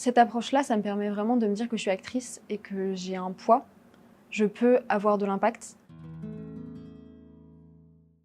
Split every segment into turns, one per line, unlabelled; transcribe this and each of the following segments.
Cette approche-là, ça me permet vraiment de me dire que je suis actrice et que j'ai un poids. Je peux avoir de l'impact.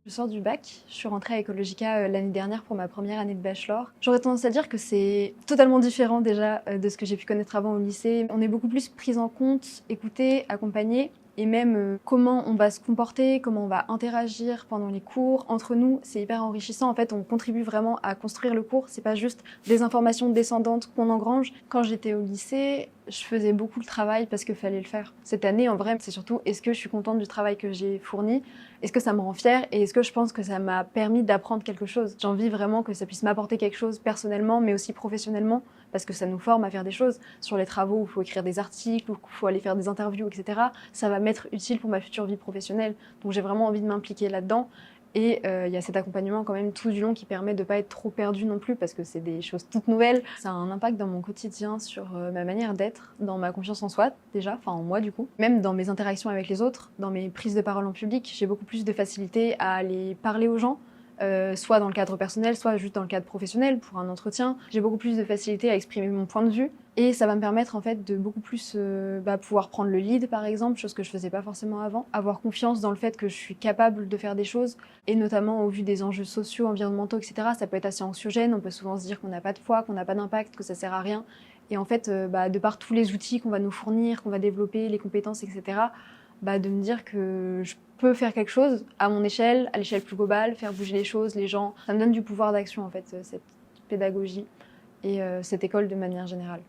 Je sors du bac, je suis rentrée à Ecologica l'année dernière pour ma première année de bachelor. J'aurais tendance à dire que c'est totalement différent déjà de ce que j'ai pu connaître avant au lycée. On est beaucoup plus pris en compte, écouté, accompagné. Et même comment on va se comporter, comment on va interagir pendant les cours. Entre nous, c'est hyper enrichissant. En fait, on contribue vraiment à construire le cours. C'est pas juste des informations descendantes qu'on engrange. Quand j'étais au lycée, je faisais beaucoup le travail parce qu'il fallait le faire. Cette année, en vrai, c'est surtout est-ce que je suis contente du travail que j'ai fourni? Est-ce que ça me rend fière? Et est-ce que je pense que ça m'a permis d'apprendre quelque chose? J'ai envie vraiment que ça puisse m'apporter quelque chose personnellement, mais aussi professionnellement, parce que ça nous forme à faire des choses. Sur les travaux où il faut écrire des articles, où il faut aller faire des interviews, etc., ça va m'être utile pour ma future vie professionnelle. Donc j'ai vraiment envie de m'impliquer là-dedans. Et il y a cet accompagnement quand même tout du long qui permet de ne pas être trop perdue non plus, parce que c'est des choses toutes nouvelles. Ça a un impact dans mon quotidien sur ma manière d'être, dans ma confiance en soi déjà, enfin en moi du coup. Même dans mes interactions avec les autres, dans mes prises de parole en public, j'ai beaucoup plus de facilité à aller parler aux gens. Soit dans le cadre personnel, soit juste dans le cadre professionnel, pour un entretien. J'ai beaucoup plus de facilité à exprimer mon point de vue. Et ça va me permettre en fait de beaucoup plus pouvoir prendre le lead par exemple, chose que je faisais pas forcément avant. Avoir confiance dans le fait que je suis capable de faire des choses, et notamment au vu des enjeux sociaux, environnementaux, etc. Ça peut être assez anxiogène, on peut souvent se dire qu'on n'a pas de poids, qu'on n'a pas d'impact, que ça sert à rien. Et en fait, de par tous les outils qu'on va nous fournir, qu'on va développer, les compétences, etc., de me dire que je peux faire quelque chose à mon échelle, à l'échelle plus globale, faire bouger les choses, les gens. Ça me donne du pouvoir d'action en fait, cette pédagogie et cette école de manière générale.